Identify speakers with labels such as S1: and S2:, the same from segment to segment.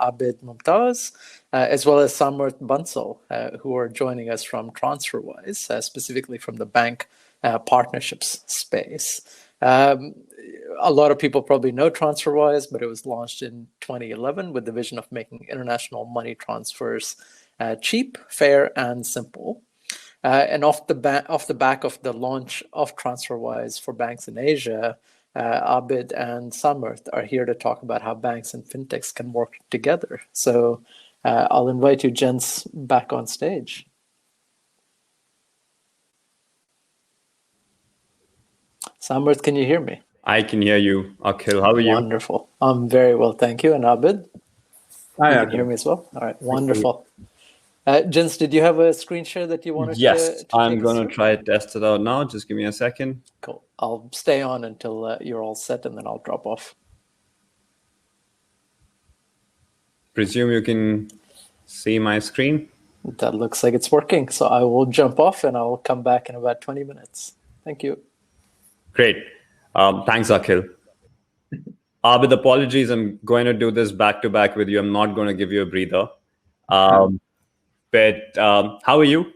S1: Abid, Mumtaz, as well as Samarth, Bansal, who are joining us from TransferWise, specifically from the bank partnerships space. A lot of people probably know TransferWise, but it was launched in 2011 with the vision of making international money transfers cheap, fair, and simple. And off the back of the launch of TransferWise for banks in Asia, Abid and Samarth are here to talk about how banks and fintechs can work together. So I'll invite you gents back on stage. Samarth, can you hear me?
S2: I can hear you, Akhil. How are you?
S1: Wonderful. I'm very well, thank you. And Abid?
S3: Hi,
S1: you can hear me as well? All right, wonderful. Jens, did you have a screen share that you wanted
S2: to I'm
S1: going
S2: to try to test it out now. Just give me a second.
S1: Cool. I'll stay on until you're all set, and then I'll drop off.
S2: Presume you can see my screen?
S1: That looks like it's working. So I will jump off, and I'll come back in about 20 minutes. Thank you.
S2: Great. Thanks, Akhil. Abid, apologies. I'm going to do this back-to-back with you. I'm not going to give you a breather. But how are you?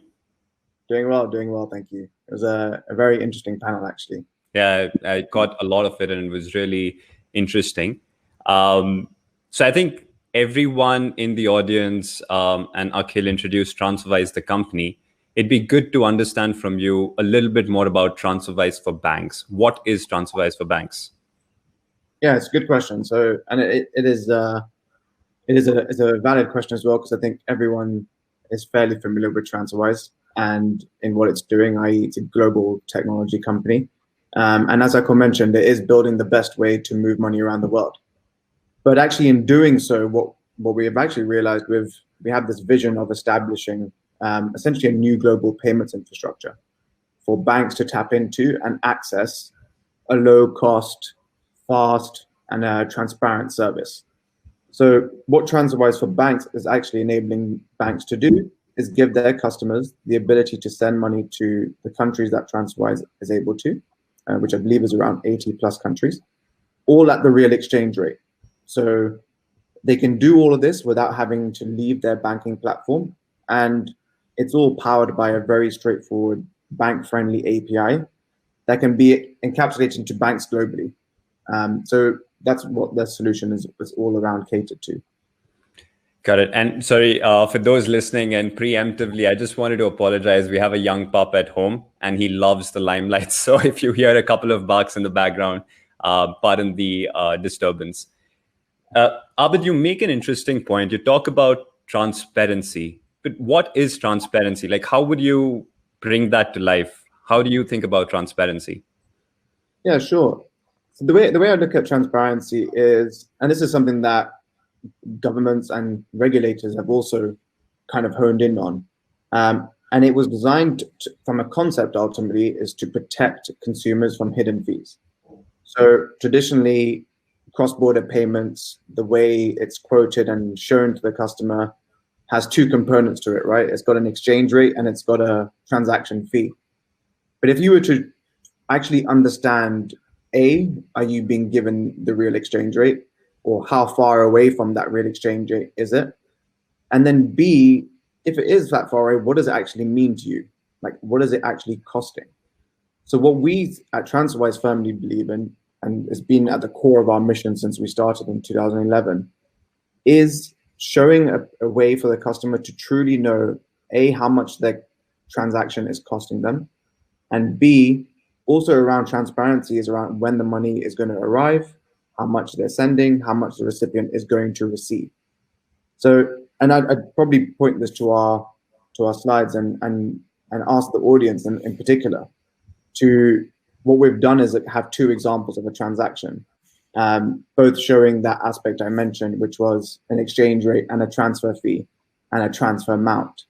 S3: Doing well, thank you. It was a very interesting panel, actually.
S2: Yeah, I got a lot of it, and it was really interesting. So I think everyone in the audience and Akhil introduced TransferWise, the company. It'd be good to understand from you a little bit more about TransferWise for banks. What is TransferWise for banks?
S3: Yeah, it's a good question. So, and it is a valid question as well, because I think everyone is fairly familiar with TransferWise and in what it's doing, i.e. it's a global technology company. And as Akhil mentioned, it is building the best way to move money around the world. But actually in doing so, what we have actually realized, we have this vision of establishing essentially a new global payments infrastructure for banks to tap into and access a low cost, fast, and a transparent service. So what TransferWise for banks is actually enabling banks to do is give their customers the ability to send money to the countries that TransferWise is able to, which I believe is around 80 plus countries, all at the real exchange rate. So they can do all of this without having to leave their banking platform. And it's all powered by a very straightforward bank-friendly API that can be encapsulated into banks globally. So that's what the solution is all around catered to.
S2: Got it. And sorry, for those listening and preemptively, I just wanted to apologize. We have a young pup at home and he loves the limelight. So if you hear a couple of barks in the background, pardon the disturbance. Abid, you make an interesting point. You talk about transparency, but what is transparency? Like, how would you bring that to life? How do you think about transparency?
S3: Yeah, sure. So the way I look at transparency is, and this is something that governments and regulators have also kind of honed in on, and it was designed from a concept ultimately is to protect consumers from hidden fees. So traditionally, cross-border payments, the way it's quoted and shown to the customer has two components to it, right? It's got an exchange rate and it's got a transaction fee. But if you were to actually understand, A, are you being given the real exchange rate, or how far away from that real exchange rate is it? And then B, if it is that far away, what does it actually mean to you? Like, what is it actually costing? So what we at TransferWise firmly believe in, and has been at the core of our mission since we started in 2011, is showing a way for the customer to truly know, A, how much their transaction is costing them, and B, also around transparency is around when the money is going to arrive, how much they're sending, how much the recipient is going to receive. So, and I'd probably point this to our slides and ask the audience in particular to, what we've done is have two examples of a transaction, both showing that aspect I mentioned, which was an exchange rate and a transfer fee and a transfer amount.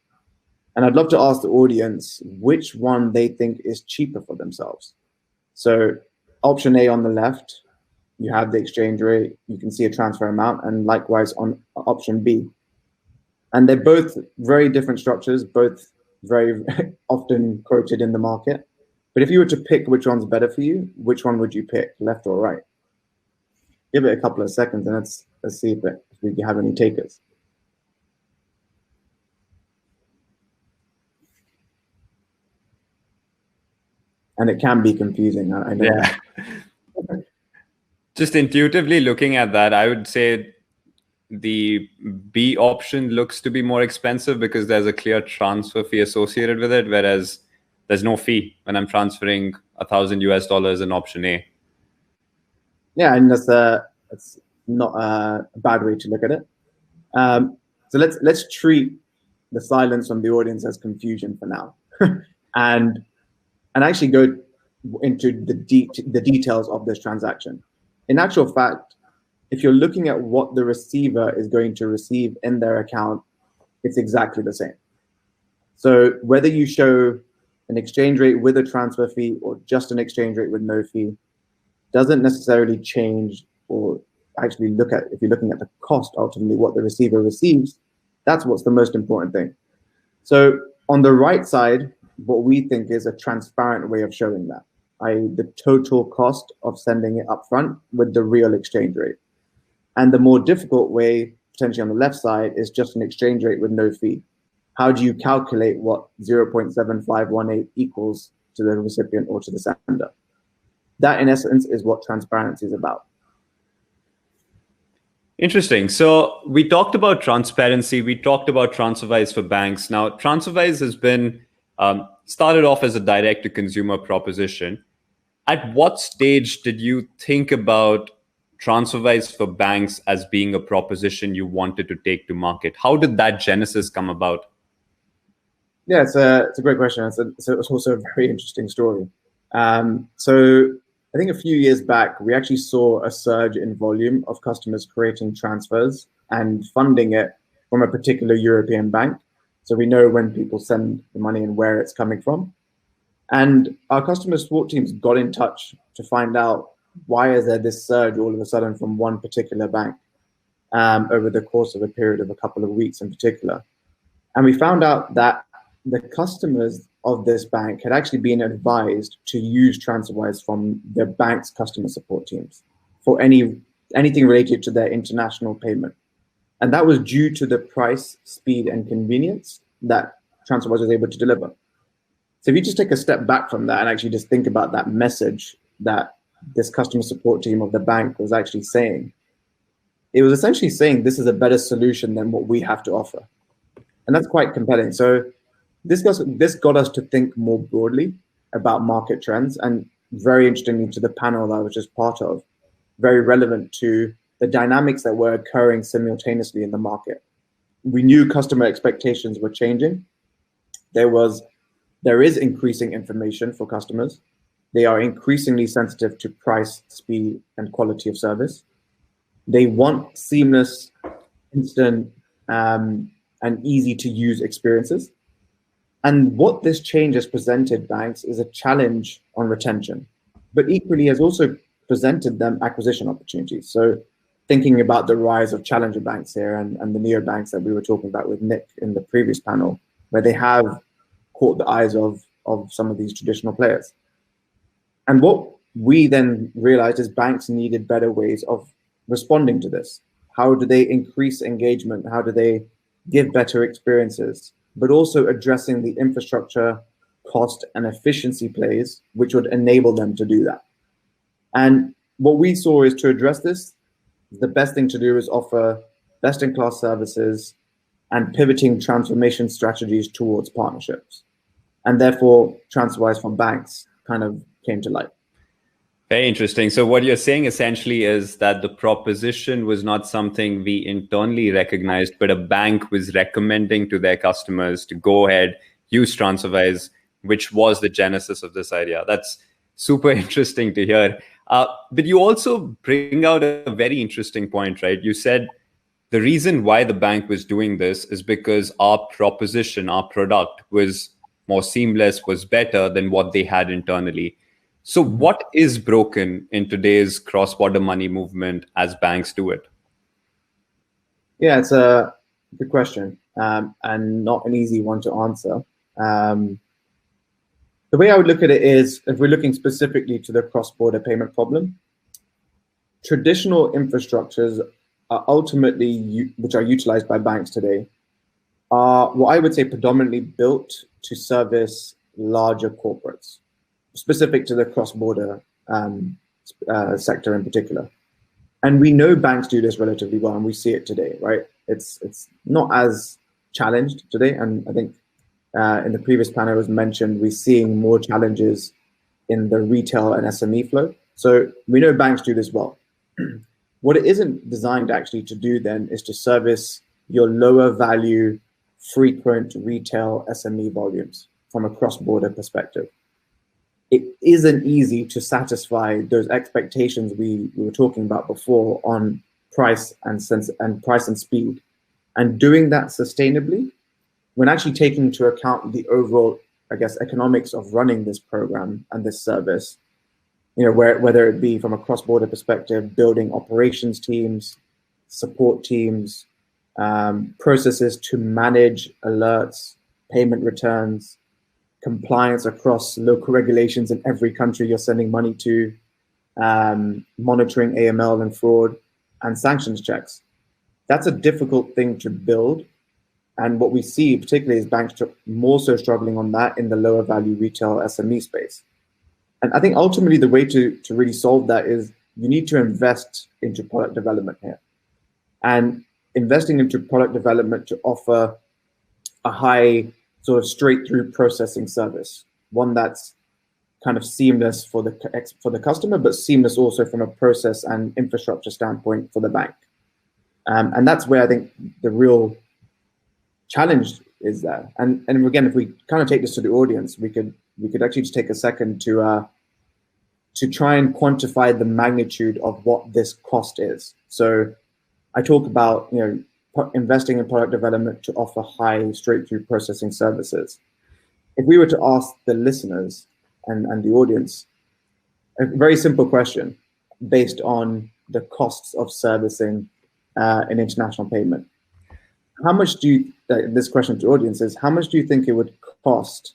S3: And I'd love to ask the audience which one they think is cheaper for themselves. So option A on the left, you have the exchange rate, you can see a transfer amount, and likewise on option B. And they're both very different structures, both very often quoted in the market. But if you were to pick which one's better for you, which one would you pick, left or right? Give it a couple of seconds and let's see if if you have any takers. And it can be confusing, I know.
S2: Yeah. Just intuitively looking at that, I would say the B option looks to be more expensive because there's a clear transfer fee associated with it, whereas there's no fee when I'm transferring $1,000 in option A.
S3: Yeah, and that's not a bad way to look at it. So let's treat the silence from the audience as confusion for now, and actually go into the details of this transaction. In actual fact, if you're looking at what the receiver is going to receive in their account, it's exactly the same. So whether you show an exchange rate with a transfer fee or just an exchange rate with no fee doesn't necessarily change, or actually if you're looking at the cost, ultimately what the receiver receives, that's what's the most important thing. So on the right side, what we think is a transparent way of showing that, i.e. the total cost of sending it up front with the real exchange rate. And the more difficult way, potentially on the left side, is just an exchange rate with no fee. How do you calculate what 0.7518 equals to the recipient or to the sender? That, in essence, is what transparency is about.
S2: Interesting. So we talked about transparency. We talked about TransferWise for banks. Now, TransferWise has been started off as a direct-to-consumer proposition. At what stage did you think about TransferWise for banks as being a proposition you wanted to take to market? How did that genesis come about?
S3: Yeah, it's a great question. It's also a very interesting story. So I think a few years back, we actually saw a surge in volume of customers creating transfers and funding it from a particular European bank. So we know when people send the money and where it's coming from. And our customer support teams got in touch to find out, why is there this surge all of a sudden from one particular bank over the course of a period of a couple of weeks in particular. And we found out that the customers of this bank had actually been advised to use TransferWise from their bank's customer support teams for anything related to their international payment. And that was due to the price, speed, and convenience that TransferWise was able to deliver. So if you just take a step back from that and actually just think about that message that this customer support team of the bank was actually saying, it was essentially saying this is a better solution than what we have to offer. And that's quite compelling. So this got us to think more broadly about market trends, and very interestingly to the panel that I was just part of, very relevant to the dynamics that were occurring simultaneously in the market. We knew customer expectations were changing. There is increasing information for customers. They are increasingly sensitive to price, speed, and quality of service. They want seamless, instant, and easy to use experiences. And what this change has presented banks is a challenge on retention, but equally has also presented them acquisition opportunities. So thinking about the rise of challenger banks here and the neobanks that we were talking about with Nick in the previous panel, where they have caught the eyes of some of these traditional players. And what we then realized is banks needed better ways of responding to this. How do they increase engagement? How do they give better experiences? But also addressing the infrastructure, cost, and efficiency plays, which would enable them to do that. And what we saw is, to address this, the best thing to do is offer best-in-class services and pivoting transformation strategies towards partnerships. And therefore, TransferWise for banks kind of came to light.
S2: Very interesting. So what you're saying essentially is that the proposition was not something we internally recognized, but a bank was recommending to their customers to go ahead, use TransferWise, which was the genesis of this idea. That's super interesting to hear. But you also bring out a very interesting point, right? You said the reason why the bank was doing this is because our proposition, our product was more seamless, was better than what they had internally. So what is broken in today's cross-border money movement as banks do it?
S3: Yeah, it's a good question, and not an easy one to answer. The way I would look at it is, if we're looking specifically to the cross-border payment problem, traditional infrastructures are ultimately, which are utilized by banks today, are what I would say predominantly built to service larger corporates, specific to the cross-border sector in particular. And we know banks do this relatively well, and we see it today, right? It's not as challenged today, and I think in the previous panel it was mentioned, we're seeing more challenges in the retail and SME flow. So we know banks do this well. What it isn't designed actually to do then is to service your lower value, frequent retail SME volumes from a cross-border perspective. It isn't easy to satisfy those expectations we were talking about before on price and speed. And doing that sustainably, when actually taking into account the overall, I guess, economics of running this program and this service, you know, whether it be from a cross-border perspective, building operations teams, support teams, processes to manage alerts, payment returns, compliance across local regulations in every country you're sending money to, monitoring AML and fraud, and sanctions checks. That's a difficult thing to build. And what we see particularly is banks more so struggling on that in the lower value retail SME space. And I think ultimately the way to really solve that is you need to invest into product development here. And investing into product development to offer a high sort of straight through processing service, one that's kind of seamless for the customer, but seamless also from a process and infrastructure standpoint for the bank. And that's where I think the real challenge is there. And again, if we kind of take this to the audience, we could actually just take a second to try and quantify the magnitude of what this cost is. So I talk about, you know, investing in product development to offer high straight-through processing services. If we were to ask the listeners and the audience a very simple question based on the costs of servicing an international payment, how much do you, this question to audience is, how much do you think it would cost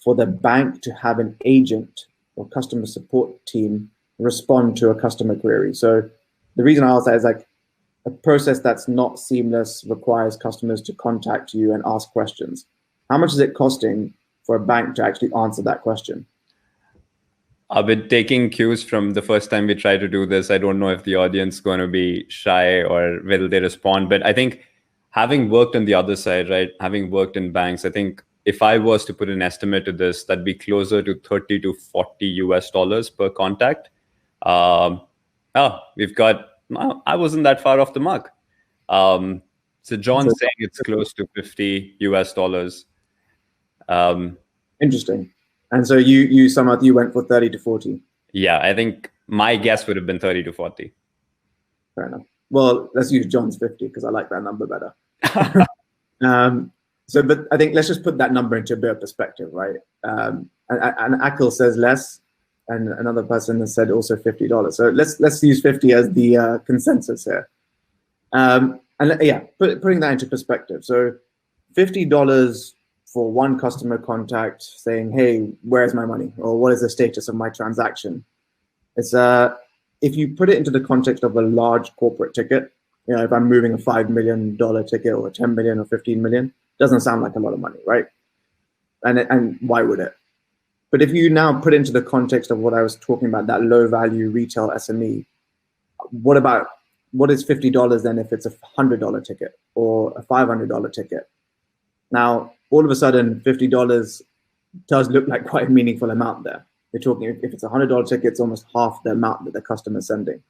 S3: for the bank to have an agent or customer support team respond to a customer query? So the reason I ask that is like, a process that's not seamless requires customers to contact you and ask questions. How much is it costing for a bank to actually answer that question?
S2: I've been taking cues from the first time we tried to do this. I don't know if the audience is going to be shy or will they respond, but I think having worked on the other side, right, having worked in banks, I think if I was to put an estimate to this, that'd be closer to $30 to $40 per contact. We've got, I wasn't that far off the mark. So John's saying it's close to $50.
S3: Interesting. And so you Samarth, you went for 30 to 40.
S2: Yeah, I think my guess would have been 30 to 40.
S3: Fair enough. Well, let's use John's 50 because I like that number better. But I think let's just put that number into a bit of perspective, right? And Akil says less, and another person has said also $50. So let's use 50 as the consensus here. Putting that into perspective. So $50 for one customer contact saying, hey, where's my money? Or what is the status of my transaction? It's if you put it into the context of a large corporate ticket, you know, if I'm moving a $5 million ticket or 10 million or 15 million, doesn't sound like a lot of money, right? And why would it? But if you now put into the context of what I was talking about, that low value retail SME, what is $50 then if it's a $100 ticket or a $500 ticket? Now, all of a sudden, $50 does look like quite a meaningful amount there. You're talking, if it's a $100 ticket, it's almost half the amount that the customer is sending.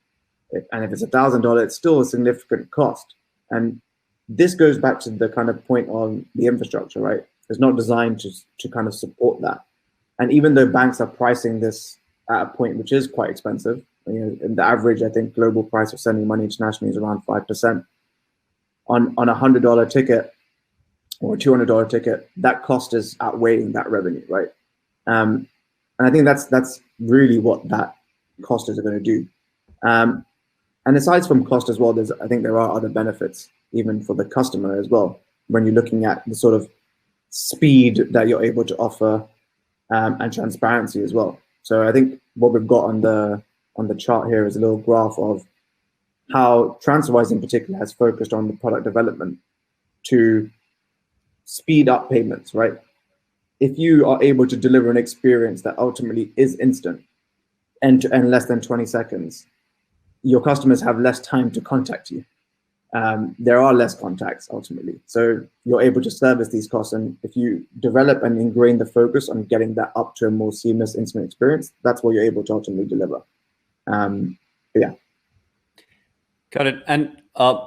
S3: And if it's $1,000, it's still a significant cost. And this goes back to the kind of point on the infrastructure, right? It's not designed to kind of support that. And even though banks are pricing this at a point which is quite expensive, you know, in the average, I think global price of sending money internationally is around 5%. On a $100 ticket or a $200 ticket, that cost is outweighing that revenue, right? And I think that's really what that cost is going to do. And aside from cost as well, I think there are other benefits even for the customer as well when you're looking at the sort of speed that you're able to offer and transparency as well. So I think what we've got on the chart here is a little graph of how TransferWise in particular has focused on the product development to speed up payments, right? If you are able to deliver an experience that ultimately is instant, end to end, less than 20 seconds, your customers have less time to contact you. There are less contacts ultimately. So you're able to service these costs. And if you develop and ingrain the focus on getting that up to a more seamless, instant experience, that's what you're able to ultimately deliver. Yeah.
S2: Got it. And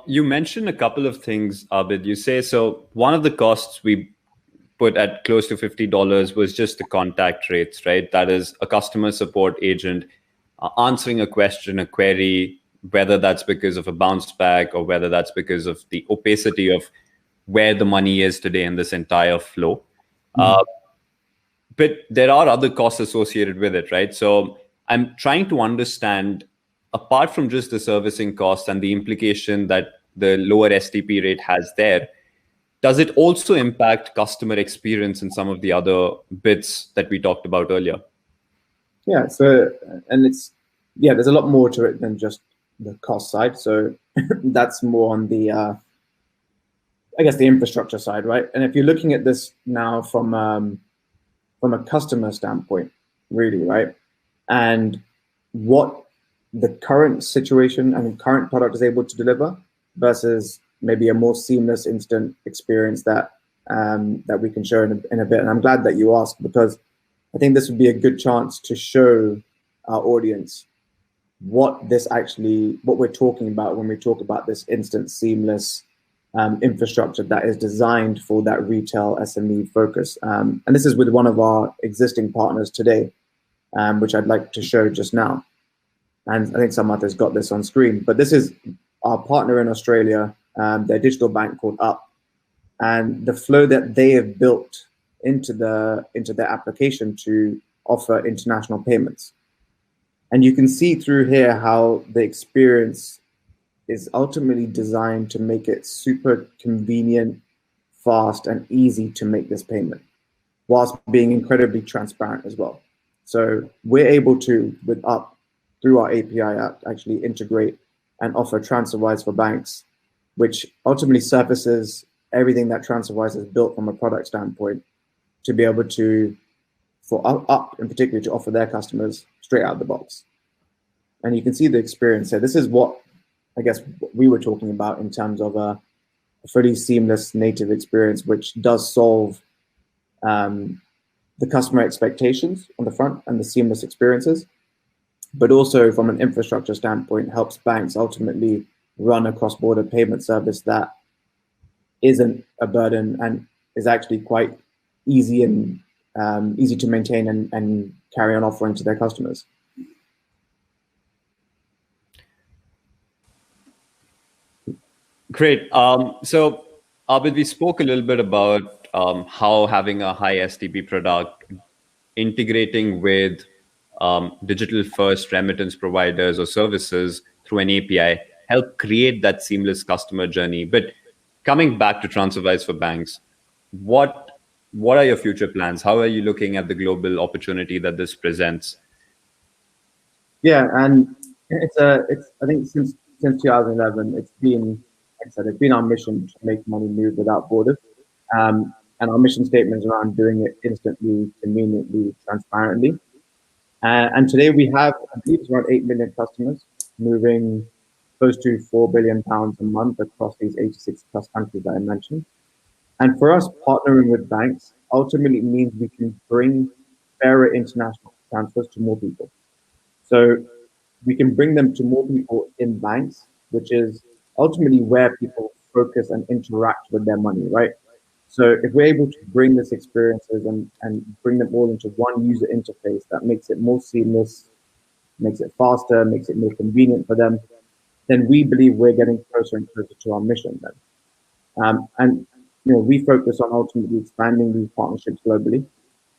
S2: you mentioned a couple of things, Abid. You say, so one of the costs we put at close to $50 was just the contact rates, right? That is a customer support agent answering a question, a query, whether that's because of a bounce back or whether that's because of the opacity of where the money is today in this entire flow. But there are other costs associated with it, right? So I'm trying to understand, apart from just the servicing cost and the implication that the lower STP rate has there, does it also impact customer experience in some of the other bits that we talked about earlier?
S3: Yeah, so, and there's a lot more to it than just the cost side. So that's more on the, I guess, the infrastructure side, right? And if you're looking at this now from a customer standpoint, really, right? And what the current situation and current product is able to deliver versus maybe a more seamless instant experience that that we can show in a bit. And I'm glad that you asked, because I think this would be a good chance to show our audience what we're talking about when we talk about this instant seamless infrastructure that is designed for that retail SME focus. And this is with one of our existing partners today, which I'd like to show just now. And I think Samarth has got this on screen, but this is our partner in Australia, their digital bank called Up, and the flow that they have built into their application to offer international payments. And you can see through here how the experience is ultimately designed to make it super convenient, fast, and easy to make this payment, whilst being incredibly transparent as well. So we're able to, with Up, through our API app, actually integrate and offer TransferWise for banks, which ultimately surfaces everything that TransferWise has built from a product standpoint to be able to, for Up in particular, to offer their customers straight out of the box. And you can see the experience here. This is what, I guess, what we were talking about in terms of a fully seamless native experience, which does solve the customer expectations on the front and the seamless experiences, but also from an infrastructure standpoint, helps banks ultimately run a cross-border payment service that isn't a burden and is actually quite easy and easy to maintain and carry on offering to their customers.
S2: Great. So Abid, we spoke a little bit about how having a high STP product, integrating with digital first remittance providers or services through an API help create that seamless customer journey. But coming back to TransferWise for banks, what are your future plans? How are you looking at the global opportunity that this presents?
S3: Yeah, and I think since 2011, it's been, like I said, it's been our mission to make money move without borders. And our mission statement is around doing it instantly, conveniently, transparently. And today we have, I believe it's around 8 million customers moving close to £4 billion a month across these 86 plus countries that I mentioned. And for us, partnering with banks ultimately means we can bring fairer international transfers to more people. So we can bring them to more people in banks, which is ultimately where people focus and interact with their money, right? So if we're able to bring this experiences and bring them all into one user interface that makes it more seamless, makes it faster, makes it more convenient for them, then we believe we're getting closer and closer to our mission then. And we focus on ultimately expanding these partnerships globally.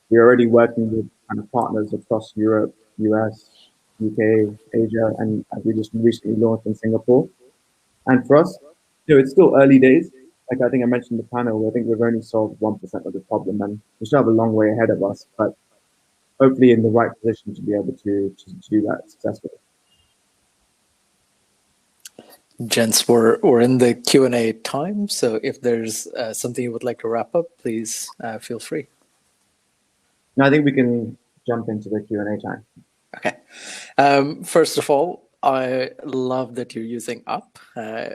S3: We're already working with kind of partners across Europe, US, UK, Asia, and we just recently launched in Singapore. And for us, it's still early days. Like I think I mentioned in the panel, I think we've only solved 1% of the problem, and we still have a long way ahead of us, but hopefully in the right position to be able to do that successfully.
S1: Gents, we're in the Q&A time, so if there's something you would like to wrap up, please feel free.
S3: No, I think we can jump into the Q&A time.
S1: Okay. First of all, I love that you're using Up. I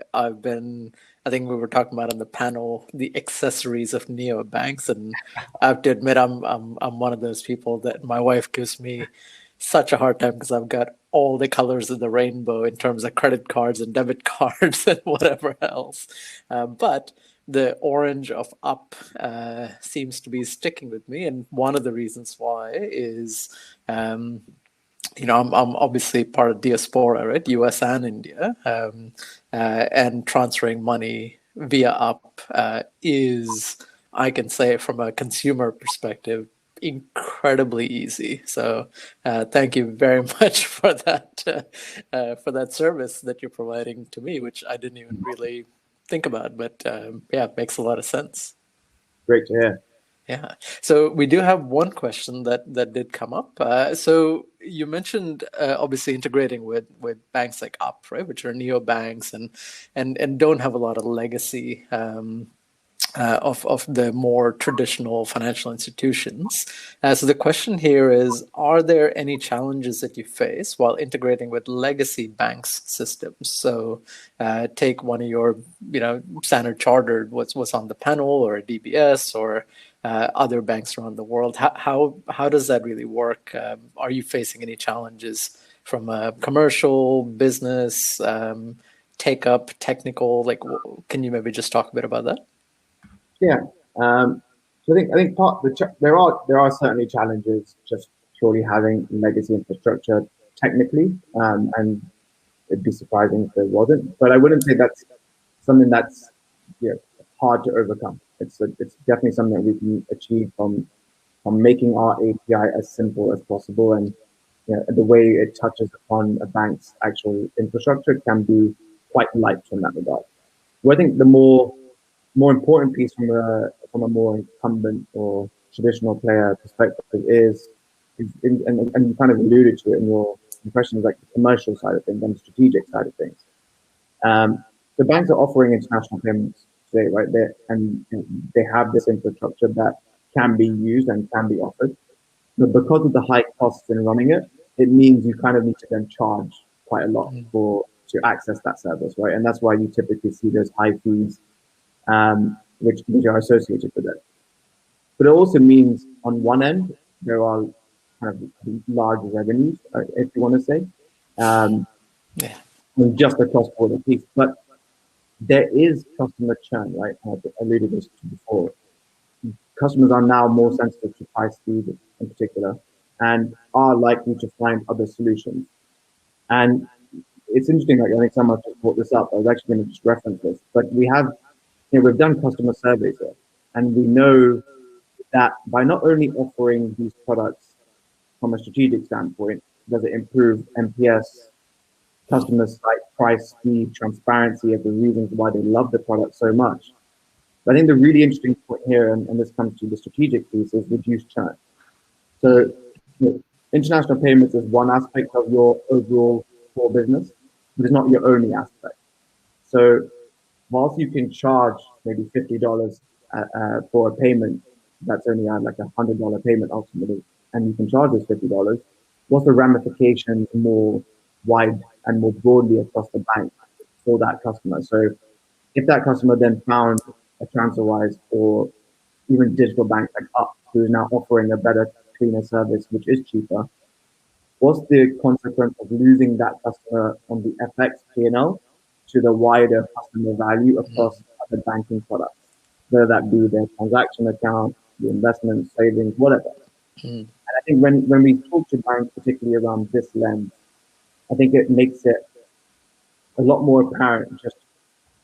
S1: think we were talking about on the panel, the accessories of neobanks, and I have to admit, I'm one of those people that my wife gives me such a hard time because I've got all the colors of the rainbow in terms of credit cards and debit cards and whatever else. But the orange of Up seems to be sticking with me, and one of the reasons why is I'm obviously part of diaspora, right? US and India, and transferring money via Up is, I can say, from a consumer perspective, incredibly easy. So, thank you very much for that service that you're providing to me, which I didn't even really think about, but yeah, it makes a lot of sense.
S3: Great to hear.
S1: Yeah. So we do have one question that did come up. So you mentioned obviously integrating with banks like Up, right, which are neobanks and don't have a lot of legacy of the more traditional financial institutions. So the question here is, are there any challenges that you face while integrating with legacy banks systems? So take one of your, Standard Chartered, what's on the panel, or a DBS, or other banks around the world. How does that really work? Are you facing any challenges from a commercial, business, take up, technical? Like, can you maybe just talk a bit about that?
S3: Yeah. So I think there are certainly challenges just purely having legacy infrastructure technically, and it'd be surprising if there wasn't. But I wouldn't say that's something that's hard to overcome. It's definitely something that we can achieve from making our API as simple as possible, and the way it touches upon a bank's actual infrastructure can be quite light from that regard. Well, I think the more important piece from a more incumbent or traditional player perspective is and you kind of alluded to it in your question, is like the commercial side of things and the strategic side of things. The banks are offering international payments today, right? They have this infrastructure that can be used and can be offered, but because of the high costs in running it, it means you kind of need to then charge quite a lot to access that service, right? And that's why you typically see those high fees, which are associated with it. But it also means on one end, there are kind of large revenues, if you want to say, just a cross-border piece. But there is customer churn, right? I alluded this to before. Customers are now more sensitive to price speed in particular, and are likely to find other solutions. And it's interesting, like I think someone just brought this up. I was actually going to just reference this, but we've done customer surveys here, and we know that by not only offering these products from a strategic standpoint, does it improve NPS, customer site price, speed, transparency of the reasons why they love the product so much. But I think the really interesting point here, and this comes to the strategic piece, is reduced churn. So international payments is one aspect of your overall core business, but it's not your only aspect. So whilst you can charge maybe $50 for a payment that's only like $100 payment ultimately, and you can charge us $50, what's the ramifications more wide and more broadly across the bank for that customer? So if that customer then found a TransferWise or even digital bank like Up, who is now offering a better, cleaner service, which is cheaper, what's the consequence of losing that customer on the FX P&L to the wider customer value across other banking products, whether that be their transaction account, the investment, savings, whatever. And I think when we talk to banks, particularly around this lens, I think it makes it a lot more apparent just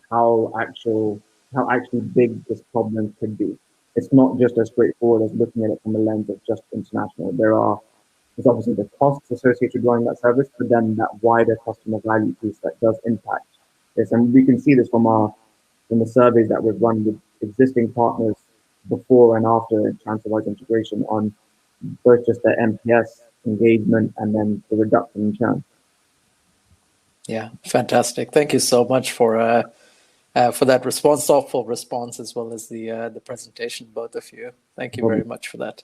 S3: how actually big this problem could be. It's not just as straightforward as looking at it from a lens of just international. There's obviously the costs associated with running that service, but then that wider customer value piece that does impact this. And we can see this from the surveys that we've run with existing partners before and after TransferWise integration on both just their NPS engagement and then the reduction in churn.
S1: Yeah, fantastic. Thank you so much for that response, thoughtful response, as well as the presentation, both of you. Thank you very much for that.